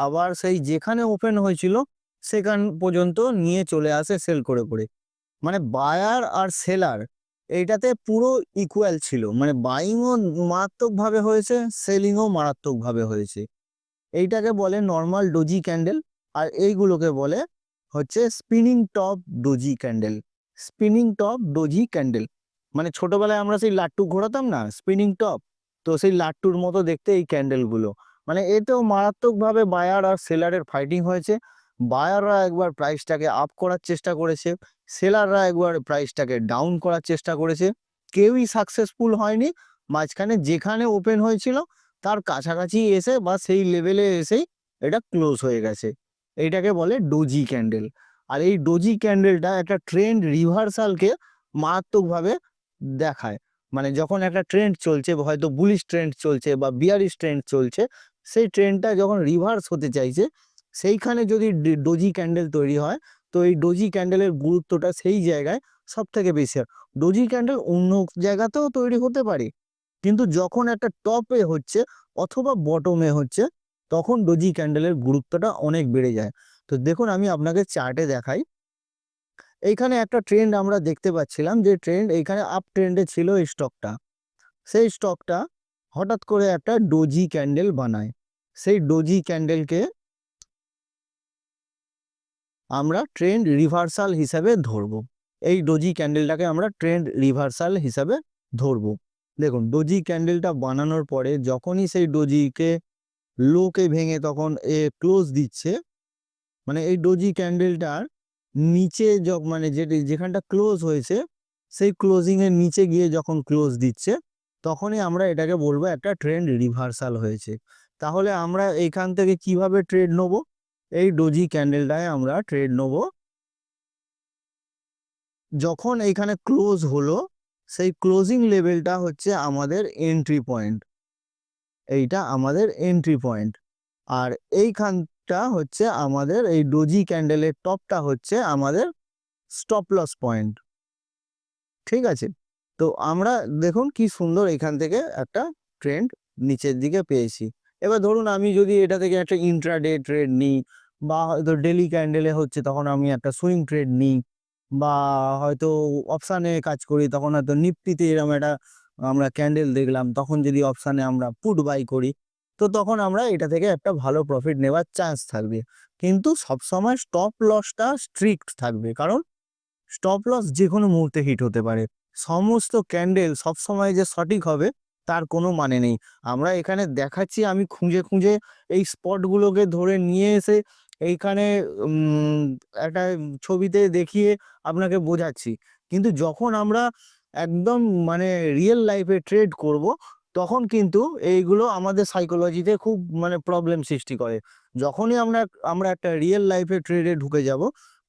আবার সেই যেখানে ওপেন হয়েছিল সেখান পর্যন্ত নিয়ে চলে আসে সেল করে করে। মানে বায়ার আর সেলার এইটাতে পুরো ইকুয়াল ছিল, মানে বাইংও মারাত্মকভাবে হয়েছে, সেলিংও মারাত্মকভাবে হয়েছে। এইটাকে বলে নর্মাল ডোজি ক্যান্ডেল, আর এইগুলোকে বলে হচ্ছে spinning top doji candle. Spinning top doji candle মানে ছোটবেলায় আমরা সেই লাট্টু ঘোরাতাম না, স্পিনিং টপ, তো সেই লাট্টুর মতো দেখতে এই ক্যান্ডেলগুলো। মানে এতেও মারাত্মকভাবে বায়ার আর সেলারের ফাইটিং হয়েছে। বায়াররা একবার প্রাইসটাকে আপ করার চেষ্টা করেছে, সেলাররা একবার প্রাইসটাকে ডাউন করার চেষ্টা করেছে, কেউই সাকসেসফুল হয়নি। মাঝখানে যেখানে ওপেন হয়েছিল তার কাছাকাছি এসে বা সেই লেভেলে এসেই এটা ক্লোজ হয়ে গেছে। এইটাকে বলে ডোজি ক্যান্ডেল। আর এই ডোজি ক্যান্ডেলটা একটা ট্রেন্ড রিভার্সালকে মারাত্মকভাবে দেখায়। মানে যখন একটা ট্রেন্ড চলছে, হয়তো বুলিশ ট্রেন্ড চলছে বা বিয়ারিশ ট্রেন্ড চলছে, সেই ট্রেন্ডটা যখন রিভার্স হতে চাইছে, সেইখানে যদি ডোজি ক্যান্ডেল তৈরি হয়, তো এই ডোজি ক্যান্ডেলের গুরুত্বটা সেই জায়গায় সব থেকে বেশি হয়। ডোজি ক্যান্ডেল অন্য জায়গাতেও তৈরি হতে পারে, কিন্তু যখন একটা টপে হচ্ছে অথবা বটমে হচ্ছে, তখন ডোজি ক্যান্ডেলের গুরুত্বটা অনেক বেড়ে যায়। তো দেখুন আমি আপনাকে চার্টে দেখাই। এইখানে একটা ট্রেন্ড আমরা দেখতে পাচ্ছিলাম, যে ট্রেন্ড এইখানে আপ ট্রেন্ডে ছিল এই স্টকটা। সেই স্টকটা হঠাৎ করে একটা ডোজি ক্যান্ডেল বানায়। সেই ডোজি ক্যান্ডেলকে আমরা ট্রেন্ড রিভার্সাল হিসাবে ধরবো। এই ডোজি ক্যান্ডেলটাকে আমরা ট্রেন্ড রিভার্সাল হিসাবে ধরবো। দেখুন ডোজি ক্যান্ডেলটা বানানোর পরে যখনই সেই ডোজিকে লোকে ভেঙে তখন ক্লোজ দিচ্ছে, মানে এই ডোজি ক্যান্ডেলটার নিচে মানে যেখানটা ক্লোজ হয়েছে সেই ক্লোজিং এর নিচে গিয়ে যখন ক্লোজ দিচ্ছে, তখনই আমরা এটাকে বলবো একটা ট্রেন্ড রিভার্সাল হয়েছে। তাহলে আমরা এইখান থেকে কিভাবে ট্রেড নেব? এই ডোজি ক্যান্ডেলটায় আমরা ট্রেড নেব যখন এইখানে ক্লোজ হলো, সেই ক্লোজিং লেভেলটা হচ্ছে আমাদের এন্ট্রি পয়েন্ট, এইটা আমাদের এন্ট্রি পয়েন্ট। আর এইখানটা হচ্ছে আমাদের এই ডোজি ক্যান্ডেলের টপটা হচ্ছে আমাদের স্টপ লস পয়েন্ট। ঠিক আছে, তো আমরা দেখুন কি সুন্দর এখান থেকে একটা ট্রেন্ড নিচের দিকে পেয়েছি। এবার ধরুন আমি যদি এটা থেকে একটা ইন্ট্রাডে ট্রেড নিই, বা হয়তো ডেলি ক্যান্ডেলে হচ্ছে তখন আমি একটা সুইং ট্রেড নিই, বা হয়তো অপশানে কাজ করি তখন হয়তো নিফটিতে এরকম একটা আমরা ক্যান্ডেল দেখলাম, তখন যদি অপশানে আমরা পুট বাই করি, তো তখন আমরা এটা থেকে একটা ভালো প্রফিট নেওয়ার চান্স থাকবে। কিন্তু সবসময় স্টপ লসটা স্ট্রিক্ট থাকবে, কারণ স্টপ লস যে কোনো মুহূর্তে হিট হতে পারে। সমস্ত ক্যান্ডেল সবসময় যে সঠিক হবে তার কোনো মানে নেই। আমরা এখানে দেখাচ্ছি, আমি খুঁজে খুঁজে এই স্পটগুলোকে ধরে নিয়ে এসে এইখানে একটা ছবিতে দেখিয়ে আপনাকে বোঝাচ্ছি। কিন্তু যখন আমরা একদম মানে রিয়েল লাইফে ট্রেড করব, তখন কিন্তু এইগুলো আমাদের সাইকোলজিতে খুব মানে প্রবলেম সৃষ্টি করে। যখনই আমরা আমরা একটা রিয়েল লাইফে ট্রেডে ঢুকে যাব,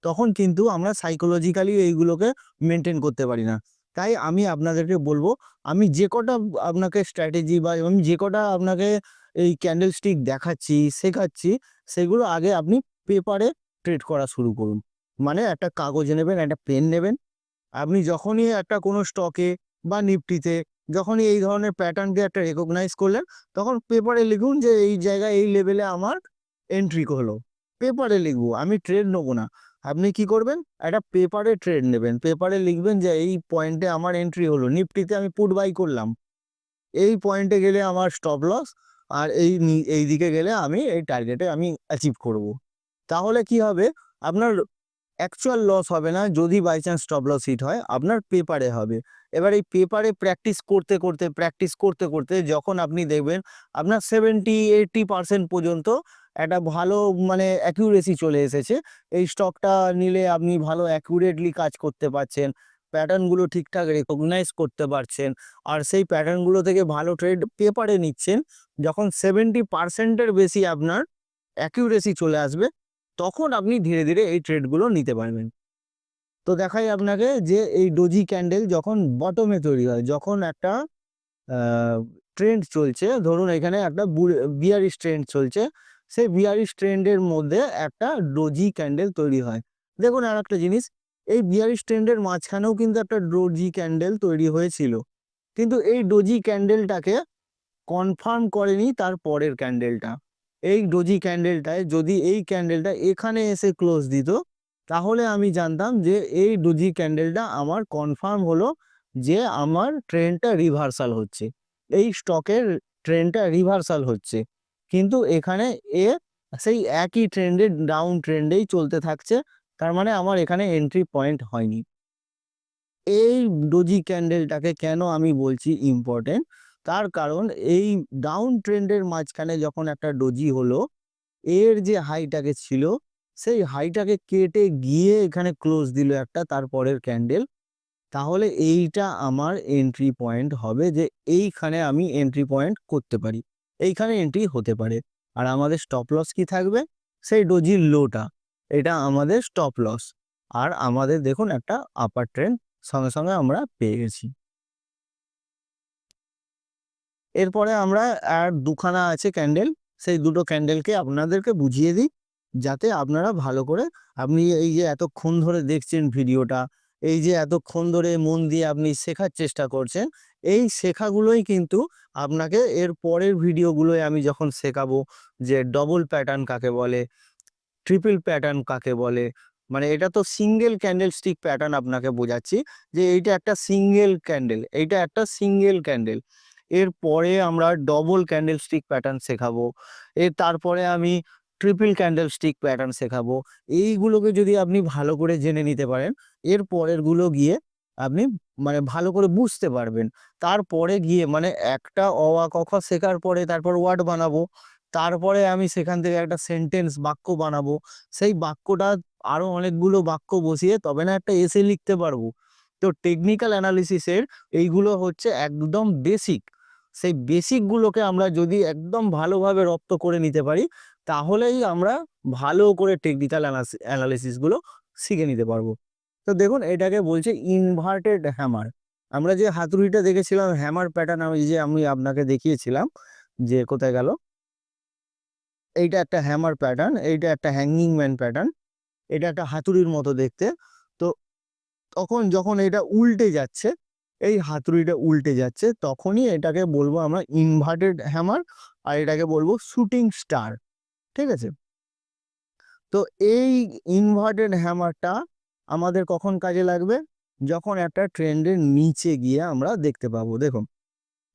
তখন কিন্তু আমরা সাইকোলজিক্যালি এইগুলোকে মেনটেন করতে পারি না। তাই আমি আপনাদেরকে বলবো, আমি যে কটা আপনাকে স্ট্র্যাটেজি বা আমি যে কটা আপনাকে এই ক্যান্ডেল স্টিক দেখাচ্ছি, শেখাচ্ছি, সেগুলো আগে আপনি পেপারে ট্রেড করা শুরু করুন। মানে একটা কাগজ নেবেন, একটা পেন নেবেন। আপনি যখনই একটা কোনো স্টকে বা নিফটিতে যখনই এই ধরনের প্যাটার্নকে একটা রেকগনাইজ করলেন, তখন পেপারে লিখুন যে এই জায়গায় এই লেভেলে আমার এন্ট্রি হলো। পেপারে লিখবো, আমি ট্রেড নেবো না। আপনি কি করবেন? একটা পেপারে ট্রেড নেবেন। পেপারে লিখবেন যে এই পয়েন্টে আমার এন্ট্রি হলো। নিফটিতে আমি পুট বাই করলাম। এই পয়েন্টে গেলে আমার স্টপ লস, আর এই দিকে গেলে আমি এই টার্গেটে আমি অ্যাচিভ করব। তাহলে কি হবে? আপনার অ্যাকচুয়াল লস হবে না, যদি by chance stop loss hit হয়, আপনার পেপারে হবে। এবার এই পেপারে প্র্যাকটিস করতে করতে যখন আপনি দেখবেন আপনার 70-80% পর্যন্ত একটা ভালো মানে অ্যাকিউরেসি চলে এসেছে, এই স্টকটা নিলে আপনি ভালো অ্যাকুরেটলি কাজ করতে পারছেন, প্যাটার্নগুলো ঠিকঠাক রেকগনাইজ করতে পারছেন, আর সেই প্যাটার্নগুলো থেকে ভালো ট্রেড পেপারে নিচ্ছেন, যখন 70% বেশি আপনার অ্যাকিউরেসি চলে আসবে, তখন আপনি ধীরে ধীরে এই ট্রেডগুলো নিতে পারবেন। তো দেখাই আপনাকে যে এই ডোজি ক্যান্ডেল যখন বটমে তৈরি হয়, যখন একটা ট্রেন্ড চলছে, ধরুন এখানে একটা বিয়ারিশ ট্রেন্ড চলছে, সেই বিয়ারিশ ট্রেন্ডের মধ্যে একটা ডোজি ক্যান্ডেল তৈরি হয়। দেখুন আর একটা জিনিস, এই বিয়ারিশ ট্রেন্ডের মাঝখানেও কিন্তু একটা ডোজি ক্যান্ডেল তৈরি হয়েছিল, কিন্তু এই ডোজি ক্যান্ডেলটাকে কনফার্ম করেনি তার পরের ক্যান্ডেলটা। এই ডোজি ক্যান্ডেলটায় যদি এই ক্যান্ডেলটা এখানে এসে ক্লোজ দিত, তাহলে আমি জানতাম যে এই ডোজি ক্যান্ডেলটা আমার কনফার্ম হলো যে আমার ট্রেন্ডটা রিভার্সাল হচ্ছে, এই স্টকের ট্রেন্ডটা রিভার্সাল হচ্ছে। কিন্তু এখানে এ সেই একই ট্রেন্ডে ডাউন ট্রেন্ডেই চলতে থাকছে, তার মানে আমার এখানে এন্ট্রি পয়েন্ট হয়নি। এই ডোজি ক্যান্ডেলটাকে কেন আমি বলছি ইম্পর্টেন্ট, তার কারণ এই ডাউন ট্রেন্ডের মাঝখানে যখন একটা ডোজি হলো, এর যে হাইটাকে ছিল, সেই হাইটাকে কেটে গিয়ে এখানে ক্লোজ দিল একটা তারপরের ক্যান্ডেল, তাহলে এইটা আমার এন্ট্রি পয়েন্ট হবে, যে এইখানে আমি এন্ট্রি পয়েন্ট করতে পারি, এইখানে এন্ট্রি হতে পারে। আর আমাদের স্টপ লস কি থাকবে? সেই ডোজির লোটা, এটা আমাদের স্টপ লস। আর আমাদের দেখুন একটা আপার ট্রেন্ড সঙ্গে সঙ্গে আমরা পেয়ে গেছি। এরপরে আমরা আর দুখানা আছে ক্যান্ডেল, সেই দুটো ক্যান্ডেলকে আপনাদেরকে বুঝিয়ে দিই, যাতে আপনারা ভালো করে, আপনি এই যে এতক্ষণ ধরে দেখছেন ভিডিওটা, এই যে এতক্ষণ ধরে মন দিয়ে আপনি শেখার চেষ্টা করছেন, এই শেখাগুলোই কিন্তু আপনাকে এর পরের ভিডিওগুলোয় আমি যখন শেখাবো যে ডবল প্যাটার্ন কাকে বলে, ট্রিপল প্যাটার্ন কাকে বলে, মানে এটা তো সিঙ্গেল ক্যান্ডেল স্টিক প্যাটার্ন আপনাকে বোঝাচ্ছি, যে এইটা একটা সিঙ্গেল ক্যান্ডেল, এইটা একটা সিঙ্গেল ক্যান্ডেল। এরপরে আমরা ডবল ক্যান্ডেল স্টিক প্যাটার্ন শেখাবো, তারপরে আমি ট্রিপল ক্যান্ডেল স্টিক প্যাটার্ন শেখাবো। এইগুলোকে যদি আপনি ভালো করে জেনে নিতে পারেন, এর পরের গুলো গিয়ে আপনি মানে ভালো করে বুঝতে পারবেন। তারপরে গিয়ে মানে একটা অ আ ক খ শেখার পরে তারপর ওয়ার্ড বানাবো, তারপরে আমি সেখান থেকে একটা সেন্টেন্স বাক্য বানাবো, সেই বাক্যটা আরো অনেকগুলো বাক্য বসিয়ে তবে না একটা এসে লিখতে পারবো। তো টেকনিক্যাল অ্যানালিসিসের এইগুলো হচ্ছে একদম বেসিক। সেই বেসিক গুলোকে আমরা যদি একদম ভালোভাবে রপ্ত করে নিতে পারি, তাহলেই আমরা ভালো করে টেকনিক্যাল অ্যানালিসিস গুলো শিখে নিতে পারবো। তো দেখুন এটাকে বলছে ইনভার্টেড হ্যামার। আমরা যে হাতুড়িটা দেখেছিলাম হ্যামার প্যাটার্ন, আমি আপনাকে দেখিয়েছিলাম যে কোথায় গেল? এইটা একটা হ্যামার প্যাটার্ন, এইটা একটা হ্যাঙ্গিং ম্যান প্যাটার্ন, এটা একটা হাতুড়ির মতো দেখতে। তো তখন যখন এটা উল্টে যাচ্ছে, এই হাতুড়িটা উল্টে যাচ্ছে, তখনই এটাকে বলবো আমরা ইনভার্টেড হ্যামার, আর এটাকে বলবো শুটিং স্টার। ঠিক আছে? তো এই ইনভার্টেড হ্যামারটা আমাদের কখন কাজে লাগবে? যখন একটা ট্রেন্ডের নিচে গিয়ে আমরা দেখতে পাবো। দেখুন,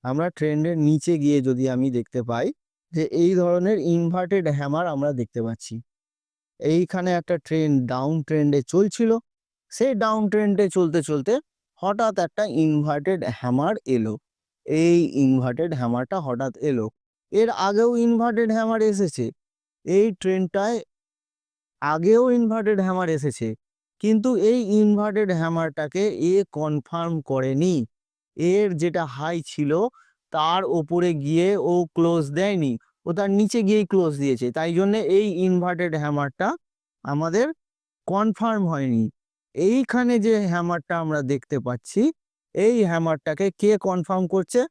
আমরা ট্রেন্ডের নিচে গিয়ে যদি আমি দেখতে পাই যে এই ধরনের ইনভার্টেড হ্যামার আমরা দেখতে পাচ্ছি। এইখানে একটা ট্রেন্ড ডাউন ট্রেন্ডে চলছিল, সেই ডাউন ট্রেন্ডে চলতে চলতে হঠাৎ একটা ইনভার্টেড হ্যামার এলো। এই ইনভার্টেড হ্যামারটা হঠাৎ এলো। এর আগেও ইনভার্টেড হ্যামার এসেছে, এই ট্রেন্ডটায় আগেও ইনভার্টেড হ্যামার এসেছে, কিন্তু এই ইনভার্টেড হ্যামারটাকে কনফার্ম করেনি। এর যেটা হাই ছিল তার ওপরে গিয়ে ও ক্লোজ দেয়নি, ও তার নিচে গিয়েই ক্লোজ দিয়েছে। তাই জন্য এই ইনভার্টেড হ্যামারটা আমাদের কনফার্ম হয়নি। এইখানে যে হ্যামারটা আমরা দেখতে পাচ্ছি, এই হ্যামারটাকে কে কনফার্ম করছে?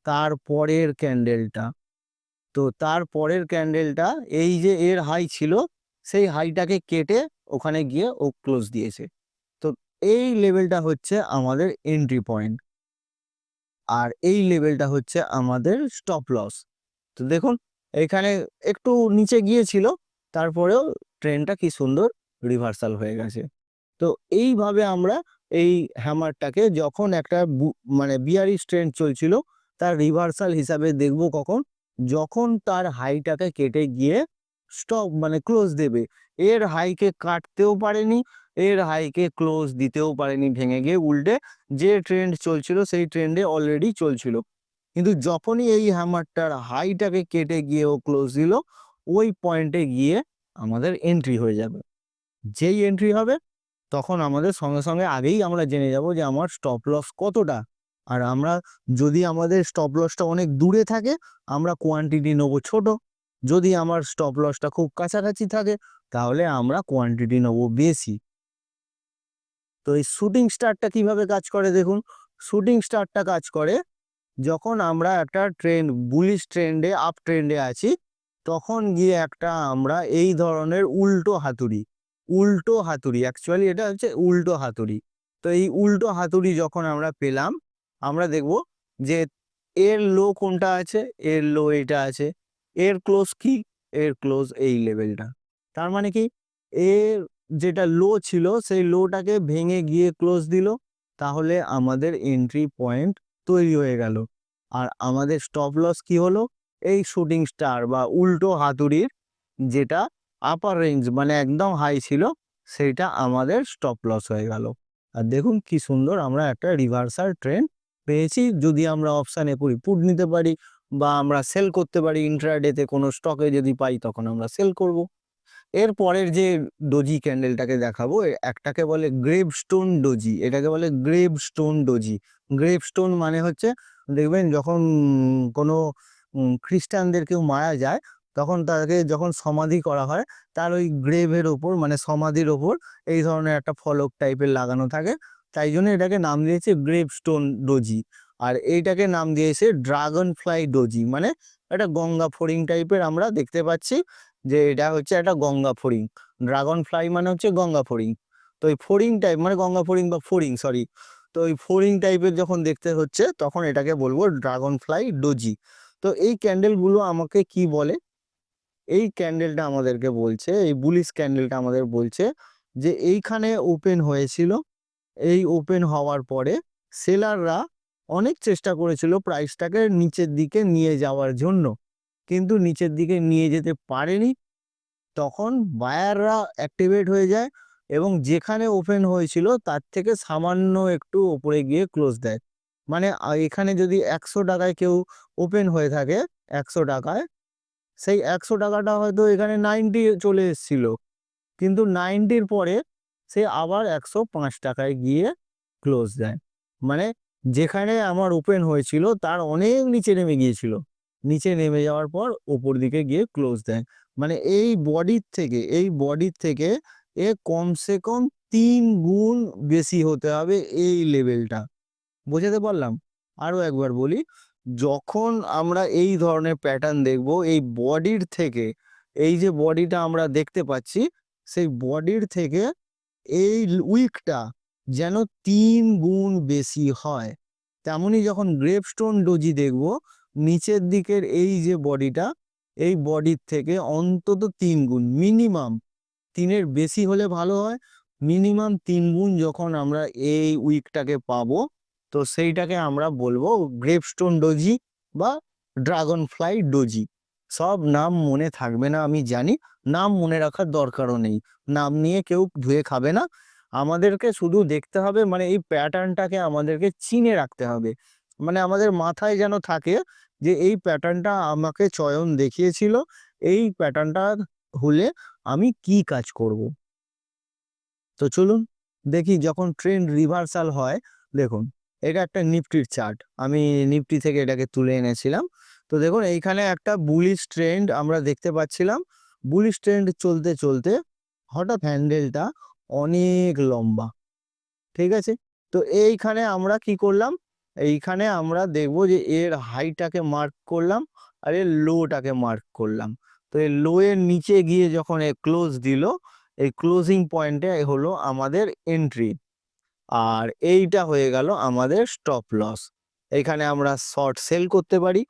তার পরের ক্যান্ডেলটা। তো তার পরের ক্যান্ডেলটা, এই যে এর হাই ছিল, সেই হাইটাকে কেটে ওখানে গিয়ে ও ক্লোজ দিয়েছে। তো এই লেভেলটা হচ্ছে আমাদের এন্ট্রি পয়েন্ট, আর এই লেভেলটা হচ্ছে আমাদের স্টপ লস। তো দেখুন, এখানে একটু নিচে গিয়েছিল, তারপরেও ট্রেনটা কি সুন্দর রিভার্সাল হয়ে গেছে। তো এইভাবে আমরা এই হ্যামারটাকে যখন একটা মানে বিয়ারিশ ট্রেন্ড চলছিল, তার রিভার্সাল হিসাবে দেখব কখন? যখন তার হাইটাকে কেটে গিয়ে স্টপ মানে ক্লোজ দেবে। এর হাইকে কাটতেও পারেনি, এর হাইকে ক্লোজ দিতেও পারেনি ভেঙে গিয়ে, উল্টে যে ট্রেন্ড চলছিল সেই ট্রেন্ডে অলরেডি চলছিল। কিন্তু যখনই এই হ্যামারটার হাইটাকে কেটে গিয়ে ও ক্লোজ দিল, ওই পয়েন্টে গিয়ে আমাদের এন্ট্রি হয়ে যাবে। যেই এন্ট্রি হবে তখন আমাদের সঙ্গে সঙ্গে আগেই আমরা জেনে যাব যে আমার স্টপ লস কতটা। আর আমরা যদি আমাদের স্টপ লসটা অনেক দূরে থাকে, আমরা কোয়ান্টিটি নেবো ছোট। যদি আমার স্টপ লসটা খুব কাছাকাছি থাকে, তাহলে আমরা কোয়ান্টিটি নেবো বেশি। তো এই শুটিং স্টারটা কিভাবে কাজ করে দেখুন। শুটিং স্টারটা কাজ করে যখন আমরা একটা ট্রেন্ড বুলিশ ট্রেন্ডে আপ ট্রেন্ডে আছি, তখন গিয়ে একটা আমরা এই ধরনের উল্টো হাতুড়ি অ্যাকচুয়ালি এটা হচ্ছে উল্টো হাতুড়ি। তো এই উল্টো হাতুড়ি যখন আমরা পেলাম, আমরা দেখব যে এর লো কোনটা আছে, এর লো এটা আছে, এর ক্লোজ কি, এর ক্লোজ এই লেভেলটা। তার মানে কি, এর যেটা লো ছিল সেই লোটাকে ভেঙে গিয়ে ক্লোজ দিল, তাহলে আমাদের এন্ট্রি পয়েন্ট তৈরি হয়ে গেল। আর আমাদের স্টপ লস কি হলো? এই শুটিং স্টার বা উল্টো হাতুড়ির যেটা আপার রেঞ্জ মানে একদম হাই ছিল, সেইটা আমাদের স্টপ লস হয়ে গেল। আর দেখুন কি সুন্দর আমরা একটা রিভার্সাল ট্রেন্ড পেয়েছি। যদি আমরা অপশানে পুট নিতে পারি, বা আমরা সেল করতে পারি ইন্ট্রাডেতে কোনো স্টকে যদি পাই, তখন আমরা সেল করব। এর পরের যে ডোজি ক্যান্ডেলটাকে দেখাবো, একটাকে বলে গ্রেভস্টোন ডোজি, এটাকে বলে গ্রেভস্টোন ডোজি। গ্রেভস্টোন মানে হচ্ছে, দেখবেন যখন কোনো খ্রিস্টানদের কেউ মারা যায়, তখন তাকে যখন সমাধি করা হয়, তার ওই গ্রেভের ওপর মানে সমাধির ওপর এই ধরনের একটা ফলক টাইপের লাগানো থাকে। তাই জন্য এটাকে নাম দিয়েছে গ্রেভস্টোন ডোজি। আর এইটাকে নাম দিয়েছে ড্রাগন ফ্লাই ডোজি, মানে একটা গঙ্গা ফড়িং টাইপের আমরা দেখতে পাচ্ছি যে এটা হচ্ছে একটা গঙ্গা ফড়িং। ড্রাগন ফ্লাই মানে হচ্ছে গঙ্গা ফড়িং। তো এই ফড়িং টাইপ মানে গঙ্গা ফড়িং বা ফড়িং, সরি। তো এই ফড়িং টাইপের যখন দেখতে হচ্ছে, তখন এটাকে বলবো ড্রাগন ফ্লাই ডোজি। তো এই ক্যান্ডেলগুলো আমাকে কি বলে? এই ক্যান্ডেলটা আমাদেরকে বলছে, এই বুলিশ ক্যান্ডেলটা আমাদের বলছে যে এইখানে ওপেন হয়েছিল, এই ওপেন হওয়ার পরে সেলাররা অনেক চেষ্টা করেছিল প্রাইসটাকে নিচের দিকে নিয়ে যাওয়ার জন্য, কিন্তু নিচের দিকে নিয়ে যেতে পারেনি। তখন বায়াররা অ্যাক্টিভেট হয়ে যায় এবং যেখানে ওপেন হয়েছিল তার থেকে সামান্য একটু ওপরে গিয়ে ক্লোজ দেয়। মানে এখানে যদি 100 টাকায় কেউ ওপেন হয়ে থাকে, 100 টাকায়, সেই 100 টাকাটা হয়তো এখানে 90 চলে এসেছিল, কিন্তু 90-র পরে সে আবার 105 টাকায় গিয়ে ক্লোজ দেয়। মানে যেখানে আমার ওপেন হয়েছিল তার অনেক নিচে নেমে গিয়েছিল, নিচে নেমে যাওয়ার পর ওপর দিকে গিয়ে ক্লোজ দেয়। মানে এই বডির থেকে এ কমসে কম 3 গুণ বেশি হতে হবে এই লেভেলটা। বোঝাতে পারলাম? আরো একবার বলি, যখন আমরা এই ধরনের প্যাটার্ন দেখব, এই বডির থেকে, এই যে বডিটা আমরা দেখতে পাচ্ছি, সেই বডির থেকে এই উইকটা যেন ৩ গুণ বেশি হয়। তেমনি যখন গ্রেপস্টোন ডোজি দেখব, নিচের দিকের এই যে বডিটা, এই বডির থেকে অন্তত ৩ গুণ, মিনিমাম ৩ এর বেশি হলে ভালো হয়। মিনিমাম ৩ গুণ যখন আমরা এই উইকটাকে পাবো, তো সেইটাকে আমরা বলবো গ্রেপস্টোন ডোজি বা ড্রাগন ফ্লাই ডোজি। সব নাম মনে থাকবে না আমি জানি, নাম মনে রাখার দরকারও নেই। নাম নিয়ে কেউ ধুয়ে খাবে না। আমাদেরকে শুধু দেখতে হবে, মানে এই প্যাটার্নটাকে আমাদেরকে চিনে রাখতে হবে। মানে আমাদের মাথায় যেন থাকে যে এই প্যাটার্নটা আমাকে চয়ন দেখিয়েছিল, এই প্যাটার্নটা হলে আমি কি কাজ করব। তো চলুন দেখি, যখন ট্রেন্ড রিভার্সাল হয়, দেখুন এটা একটা নিফটির চার্ট, আমি নিফটি থেকে এটাকে তুলে এনেছিলাম। তো দেখুন এইখানে একটা বুলিশ ট্রেন্ড আমরা দেখতে পাচ্ছিলাম। বুলিশ ট্রেন্ড চলতে চলতে হঠাৎ হ্যান্ডেলটা অনেক লম্বা, ঠিক আছে? তো এইখানে আমরা কি করলাম, এইখানে আমরা দেখব যে এর হাইটাকে মার্ক করলাম আর এর লোটাকে মার্ক করলাম। তো এই লো এর নিচে গিয়ে যখন এ ক্লোজ দিল, এই ক্লোজিং পয়েন্টে হলো আমাদের এন্ট্রি, আর এইটা হয়ে গেল আমাদের স্টপ লস। এইখানে আমরা শর্ট সেল করতে পারি।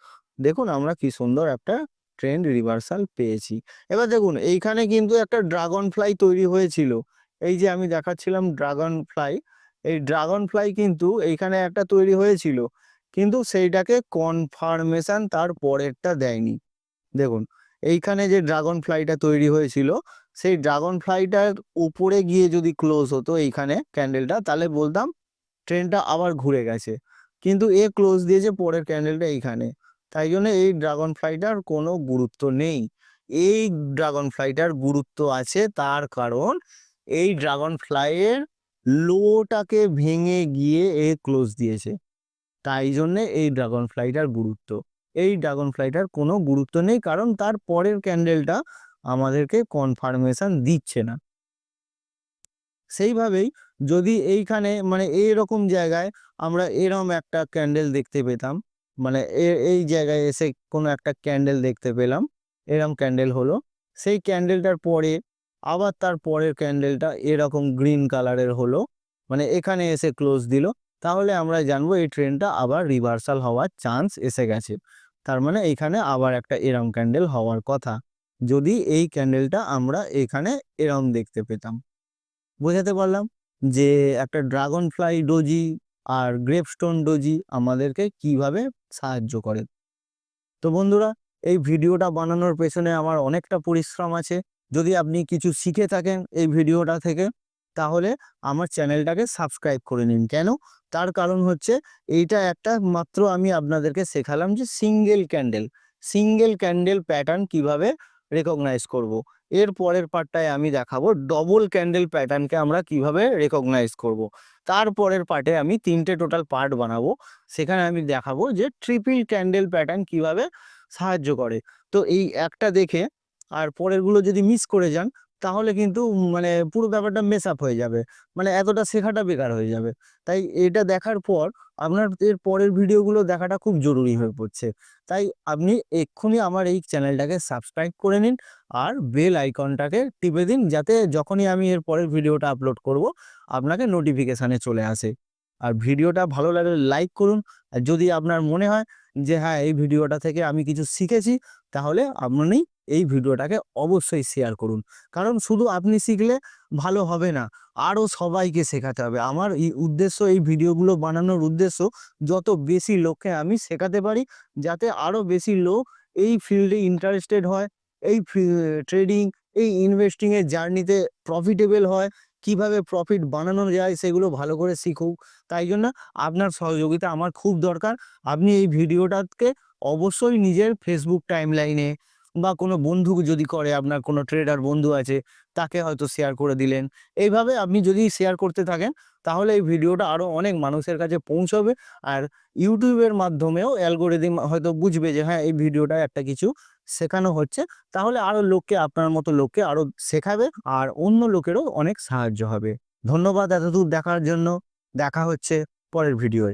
দেখুন আমরা কি সুন্দর একটা ট্রেন্ড রিভার্সাল পেয়েছি। এবার দেখুন এইখানে কিন্তু একটা ড্রাগন ফ্লাই তৈরি হয়েছিল। এই যে আমি দেখাচ্ছিলাম ড্রাগন ফ্লাই, এই ড্রাগন ফ্লাই কিন্তু এইখানে একটা তৈরি হয়েছিল, কিন্তু সেইটাকে কনফার্মেশন তার পরেরটা দেয়নি। দেখুন এইখানে যে ড্রাগন ফ্লাইটা তৈরি হয়েছিল, সেই ড্রাগন ফ্লাইটার উপরে গিয়ে যদি ক্লোজ হতো এইখানে ক্যান্ডেলটা, তাহলে বলতাম ট্রেনটা আবার ঘুরে গেছে। কিন্তু এ ক্লোজ দিয়েছে পরের ক্যান্ডেলটা এইখানে, তাই জন্য এই ড্রাগন ফ্লাইটার কোনো গুরুত্ব নেই। এই ড্রাগন ফ্লাইটার গুরুত্ব আছে, তার কারণ এই ড্রাগন ফ্লাইয়ের লোটাকে ভেঙে গিয়ে এ ক্লোজ দিয়েছে, তাই জন্যে এই ড্রাগন ফ্লাইটার গুরুত্ব। এই ড্রাগন ফ্লাইটার কোনো গুরুত্ব নেই, কারণ তার পরের ক্যান্ডেলটা আমাদেরকে কনফার্মেশন দিচ্ছে না। সেইভাবেই যদি এইখানে মানে এইরকম জায়গায় আমরা এরম একটা ক্যান্ডেল দেখতে পেতাম, মানে এই জায়গায় এসে কোনো একটা ক্যান্ডেল দেখতে পেলাম, এরম ক্যান্ডেল হলো, সেই ক্যান্ডেলটার পরে আবার তার পরের ক্যান্ডেলটা এরকম গ্রিন কালারের হলো, মানে এখানে এসে ক্লোজ দিল, তাহলে আমরা জানবো এই ট্রেন্ডটা আবার রিভার্সাল হওয়ার চান্স এসে গেছে। তার মানে এইখানে আবার একটা এরম ক্যান্ডেল হওয়ার কথা, যদি এই ক্যান্ডেলটা আমরা এখানে এরম দেখতে পেতাম। বোঝাতে পারলাম যে একটা ড্রাগন ফ্লাই ডোজি আর গ্রেপস্টোন ডোজি আমাদেরকে কিভাবে সাহায্য করে। তো বন্ধুরা, এই ভিডিওটা বানানোর পেছনে আমার অনেকটা পরিশ্রম আছে। যদি আপনি কিছু শিখে থাকেন এই ভিডিওটা থেকে, তাহলে আমার চ্যানেলটাকে সাবস্ক্রাইব করে নিন। কেন? তার কারণ হচ্ছে এইটা একটা মাত্র আমি আপনাদেরকে শেখালাম যে সিঙ্গেল ক্যান্ডেল প্যাটার্ন কিভাবে রেকগনাইজ করব। এর পরের পার্টটায় আমি দেখাবো ডবল ক্যান্ডেল প্যাটার্নকে আমরা কিভাবে রেকগনাইজ করব। তারপরের পার্টে আমি ৩টে টোটাল পার্ট বানাবো, সেখানে আমি দেখাবো যে ট্রিপল ক্যান্ডেল প্যাটার্ন কিভাবে সাহায্য করে। তো এই একটা দেখে আর পরেরগুলো যদি মিস করে যান, তাহলে কিন্তু মানে পুরো ব্যাপারটা মেস আপ হয়ে যাবে, মানে এতটা শেখাটা বেকার হয়ে যাবে। তাই এটা দেখার পর আপনার এর পরের ভিডিওগুলো দেখাটা খুব জরুরি হয়ে পড়ছে। তাই আপনি এক্ষুনি আমার এই চ্যানেলটাকে সাবস্ক্রাইব করে নিন আর বেল আইকনটাকে টিপে দিন, যাতে যখনই আমি এর পরের ভিডিওটা আপলোড করব আপনাকে নোটিফিকেশানে চলে আসে। আর ভিডিওটা ভালো লাগলে লাইক করুন। আর যদি আপনার মনে হয় যে হ্যাঁ এই ভিডিওটা থেকে আমি কিছু শিখেছি, তাহলে আপনি এই ভিডিওটাকে অবশ্যই শেয়ার করুন। কারণ শুধু আপনি শিখলে ভালো হবে না, আরও সবাইকে শেখাতে হবে। আমার এই উদ্দেশ্য, এই ভিডিওগুলো বানানোর উদ্দেশ্য যত বেশি লোককে আমি শেখাতে পারি, যাতে আরও বেশি লোক এই ফিল্ডে ইন্টারেস্টেড হয়, এই ট্রেডিং, এই ইনভেস্টিং এর জার্নিতে প্রফিটেবল হয়, কিভাবে প্রফিট বানানো যায় সেগুলো ভালো করে শিখুক। তাই জন্য আপনার সহযোগিতা আমার খুব দরকার। আপনি এই ভিডিওটাকে অবশ্যই নিজের ফেসবুক টাইমলাইনে বা কোনো বন্ধু যদি করে, আপনার কোনো ট্রেডার বন্ধু আছে তাকে হয়তো শেয়ার করে দিলেন। এইভাবে আপনি যদি শেয়ার করতে থাকেন, তাহলে এই ভিডিওটা আরও অনেক মানুষের কাছে পৌঁছবে। আর ইউটিউবের মাধ্যমেও অ্যালগরিদম হয়তো বুঝবে যে হ্যাঁ এই ভিডিওটায় একটা কিছু শেখানো হচ্ছে, তাহলে আরও লোককে, আপনার মতো লোককে আরও শেখাবে আর অন্য লোকেরও অনেক সাহায্য হবে। ধন্যবাদ এতদূর দেখার জন্য। দেখা হচ্ছে পরের ভিডিওয়।